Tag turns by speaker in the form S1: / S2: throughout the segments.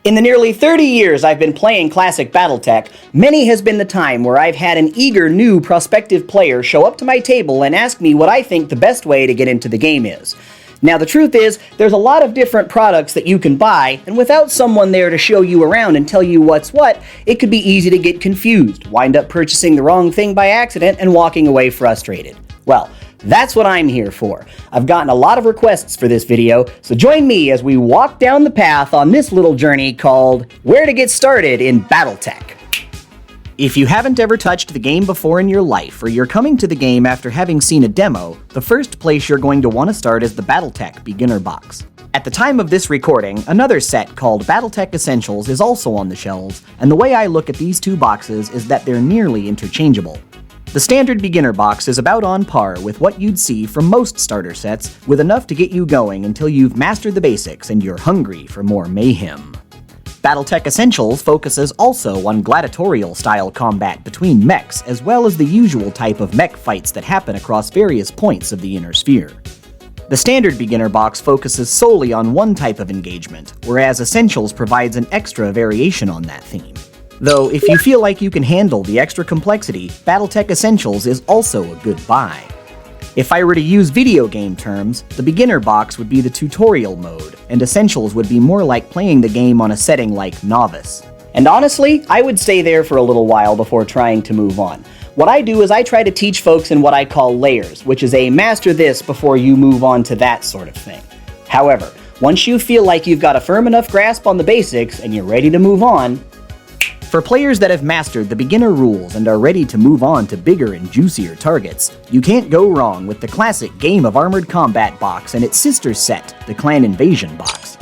S1: In the nearly 30 years I've been playing classic Battletech, many has been the time where I've had an eager new prospective player show up to my table and ask me what I think the best way to get into the game is. Now the truth is, there's a lot of different products that you can buy, and without someone there to show you around and tell you what's what, it could be easy to get confused, wind up purchasing the wrong thing by accident, and walking away frustrated. Well, that's what I'm here for. I've gotten a lot of requests for this video, so join me as we walk down the path on this little journey called Where to Get Started in Battletech. If you haven't ever touched the game before in your life, or you're coming to the game after having seen a demo, the first place you're going to want to start is the Battletech Beginner Box. At the time of this recording, another set called Battletech Essentials is also on the shelves, and the way I look at these two boxes is that they're nearly interchangeable. The standard beginner box is about on par with what you'd see from most starter sets, with enough to get you going until you've mastered the basics and you're hungry for more mayhem. Battletech Essentials focuses also on gladiatorial-style combat between mechs, as well as the usual type of mech fights that happen across various points of the inner sphere. The standard beginner box focuses solely on one type of engagement, whereas Essentials provides an extra variation on that theme. Though, if you feel like you can handle the extra complexity, Battletech Essentials is also a good buy. If I were to use video game terms, the beginner box would be the tutorial mode, and Essentials would be more like playing the game on a setting like Novice. And honestly, I would stay there for a little while before trying to move on. What I do is I try to teach folks in what I call layers, which is a master this before you move on to that sort of thing. However, once you feel like you've got a firm enough grasp on the basics and you're ready to move on, for players that have mastered the beginner rules and are ready to move on to bigger and juicier targets, you can't go wrong with the classic Game of Armored Combat box and its sister set, the Clan Invasion box.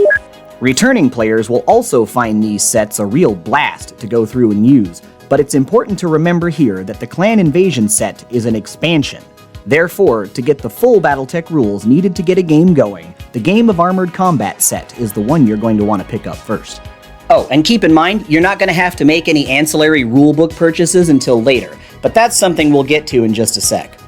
S1: Returning players will also find these sets a real blast to go through and use, but it's important to remember here that the Clan Invasion set is an expansion. Therefore, to get the full Battletech rules needed to get a game going, the Game of Armored Combat set is the one you're going to want to pick up first. Oh, and keep in mind, you're not going to have to make any ancillary rulebook purchases until later, but that's something we'll get to in just a sec.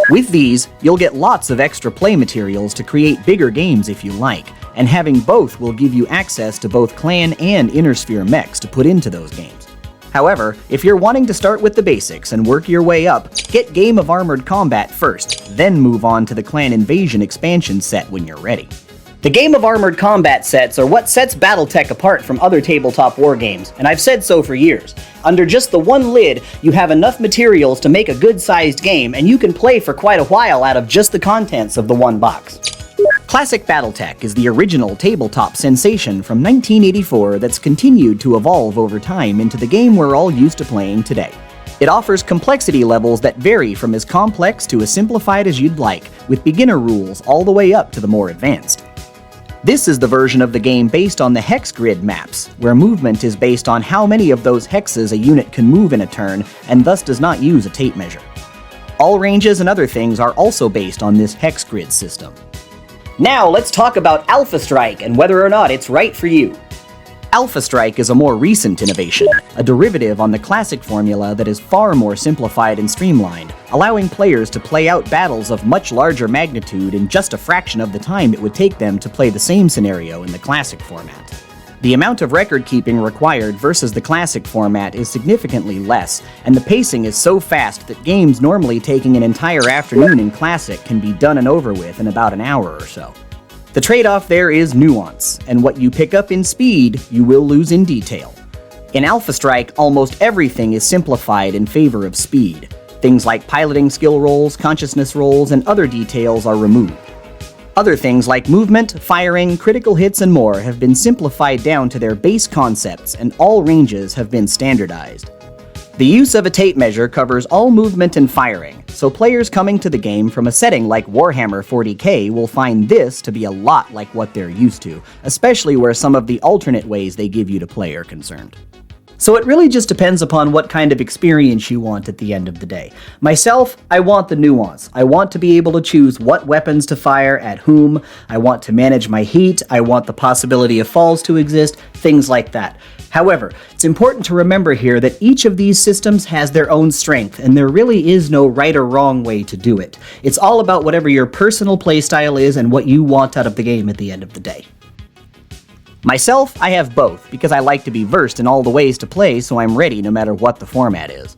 S1: With these, you'll get lots of extra play materials to create bigger games if you like, and having both will give you access to both clan and inner sphere mechs to put into those games. However, if you're wanting to start with the basics and work your way up, get Game of Armored Combat first, then move on to the Clan Invasion expansion set when you're ready. The Game of Armored Combat sets are what sets Battletech apart from other tabletop wargames, and I've said so for years. Under just the one lid, you have enough materials to make a good-sized game, and you can play for quite a while out of just the contents of the one box. Classic Battletech is the original tabletop sensation from 1984 that's continued to evolve over time into the game we're all used to playing today. It offers complexity levels that vary from as complex to as simplified as you'd like, with beginner rules all the way up to the more advanced. This is the version of the game based on the hex grid maps, where movement is based on how many of those hexes a unit can move in a turn, and thus does not use a tape measure. All ranges and other things are also based on this hex grid system. Now let's talk about Alpha Strike and whether or not it's right for you. Alpha Strike is a more recent innovation, a derivative on the classic formula that is far more simplified and streamlined, allowing players to play out battles of much larger magnitude in just a fraction of the time it would take them to play the same scenario in the classic format. The amount of record keeping required versus the classic format is significantly less, and the pacing is so fast that games normally taking an entire afternoon in classic can be done and over with in about an hour or so. The trade-off there is nuance, and what you pick up in speed, you will lose in detail. In Alpha Strike, almost everything is simplified in favor of speed. Things like piloting skill rolls, consciousness rolls, and other details are removed. Other things like movement, firing, critical hits, and more have been simplified down to their base concepts, and all ranges have been standardized. The use of a tape measure covers all movement and firing, so players coming to the game from a setting like Warhammer 40k will find this to be a lot like what they're used to, especially where some of the alternate ways they give you to play are concerned. So it really just depends upon what kind of experience you want at the end of the day. Myself, I want the nuance. I want to be able to choose what weapons to fire at whom. I want to manage my heat. I want the possibility of falls to exist, things like that. However, it's important to remember here that each of these systems has their own strength, and there really is no right or wrong way to do it. It's all about whatever your personal playstyle is and what you want out of the game at the end of the day. Myself, I have both, because I like to be versed in all the ways to play so I'm ready no matter what the format is.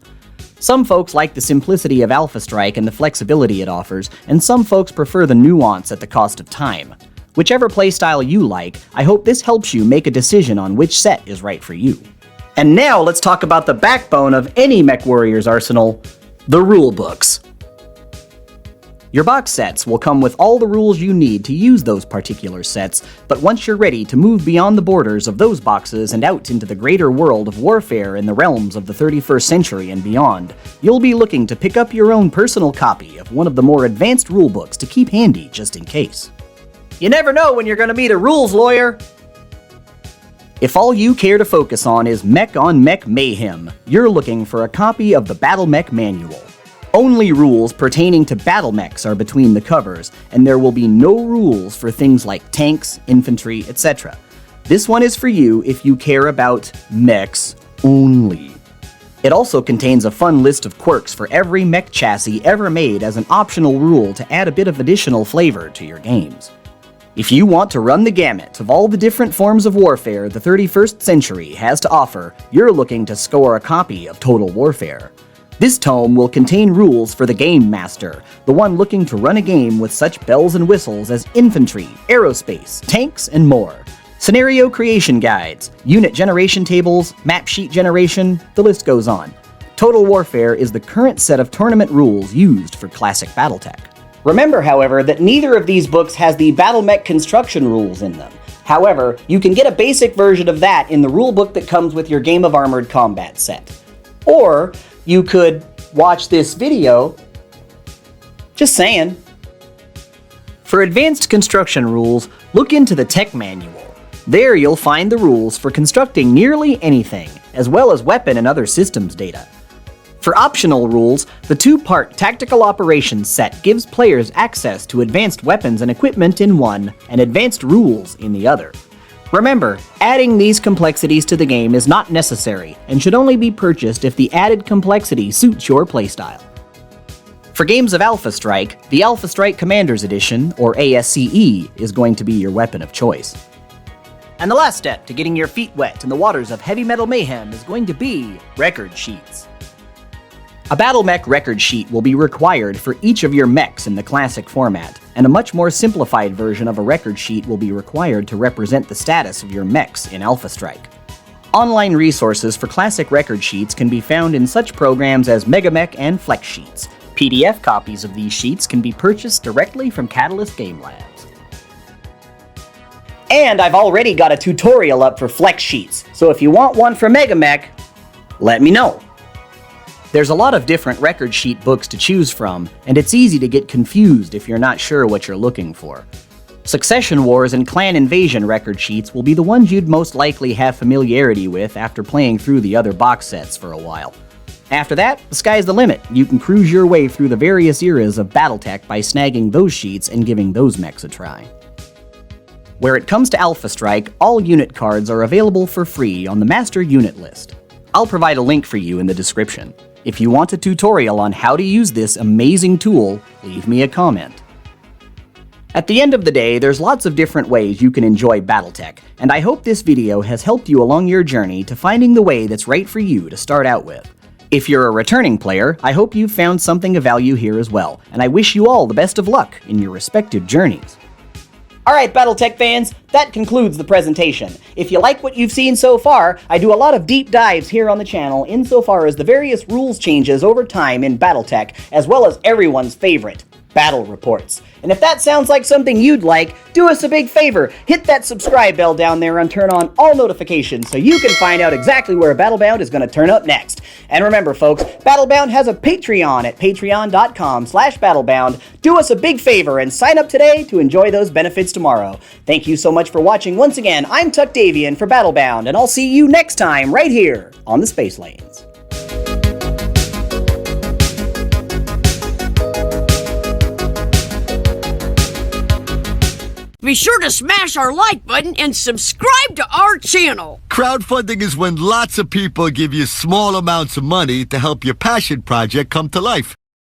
S1: Some folks like the simplicity of Alpha Strike and the flexibility it offers, and some folks prefer the nuance at the cost of time. Whichever playstyle you like, I hope this helps you make a decision on which set is right for you. And now let's talk about the backbone of any MechWarrior's arsenal, the rulebooks. Your box sets will come with all the rules you need to use those particular sets, but once you're ready to move beyond the borders of those boxes and out into the greater world of warfare in the realms of the 31st century and beyond, you'll be looking to pick up your own personal copy of one of the more advanced rulebooks to keep handy just in case. You never know when you're going to meet a rules lawyer! If all you care to focus on is mech on mech mayhem, you're looking for a copy of the Battle Mech Manual. Only rules pertaining to battle mechs are between the covers, and there will be no rules for things like tanks, infantry, etc. This one is for you if you care about mechs only. It also contains a fun list of quirks for every mech chassis ever made as an optional rule to add a bit of additional flavor to your games. If you want to run the gamut of all the different forms of warfare the 31st century has to offer, you're looking to score a copy of Total Warfare. This tome will contain rules for the Game Master, the one looking to run a game with such bells and whistles as infantry, aerospace, tanks, and more. Scenario creation guides, unit generation tables, map sheet generation, the list goes on. Total Warfare is the current set of tournament rules used for classic Battletech. Remember, however, that neither of these books has the Battle Mech construction rules in them. However, you can get a basic version of that in the rulebook that comes with your Game of Armored Combat set. Or you could watch this video. Just saying. For advanced construction rules, look into the Tech Manual. There you'll find the rules for constructing nearly anything, as well as weapon and other systems data. For optional rules, the two-part Tactical Operations set gives players access to advanced weapons and equipment in one, and advanced rules in the other. Remember, adding these complexities to the game is not necessary, and should only be purchased if the added complexity suits your playstyle. For games of Alpha Strike, the Alpha Strike Commander's Edition, or ASCE, is going to be your weapon of choice. And the last step to getting your feet wet in the waters of heavy metal mayhem is going to be record sheets. A Battle Mech record sheet will be required for each of your mechs in the classic format, and a much more simplified version of a record sheet will be required to represent the status of your mechs in Alpha Strike. Online resources for classic record sheets can be found in such programs as Megamech and Flex Sheets. PDF copies of these sheets can be purchased directly from Catalyst Game Labs. And I've already got a tutorial up for Flex Sheets, so if you want one for Megamech, let me know. There's a lot of different record sheet books to choose from, and it's easy to get confused if you're not sure what you're looking for. Succession Wars and Clan Invasion record sheets will be the ones you'd most likely have familiarity with after playing through the other box sets for a while. After that, the sky's the limit. You can cruise your way through the various eras of Battletech by snagging those sheets and giving those mechs a try. Where it comes to Alpha Strike, all unit cards are available for free on the Master Unit list. I'll provide a link for you in the description. If you want a tutorial on how to use this amazing tool, leave me a comment. At the end of the day, there's lots of different ways you can enjoy Battletech, and I hope this video has helped you along your journey to finding the way that's right for you to start out with. If you're a returning player, I hope you've found something of value here as well, and I wish you all the best of luck in your respective journeys. Alright, Battletech fans, that concludes the presentation. If you like what you've seen so far, I do a lot of deep dives here on the channel insofar as the various rules changes over time in Battletech, as well as everyone's favorite, battle reports. And if that sounds like something you'd like, do us a big favor. Hit that subscribe bell down there and turn on all notifications so you can find out exactly where Battlebound is going to turn up next. And remember, folks, Battlebound has a Patreon at patreon.com/Battlebound. Do us a big favor and sign up today to enjoy those benefits tomorrow. Thank you so much for watching once again. I'm Tuck Davian for Battlebound, and I'll see you next time right here on the Space Lanes.
S2: Be sure to smash our like button and subscribe to our channel.
S3: Crowdfunding is when lots of people give you small amounts of money to help your passion project come to life.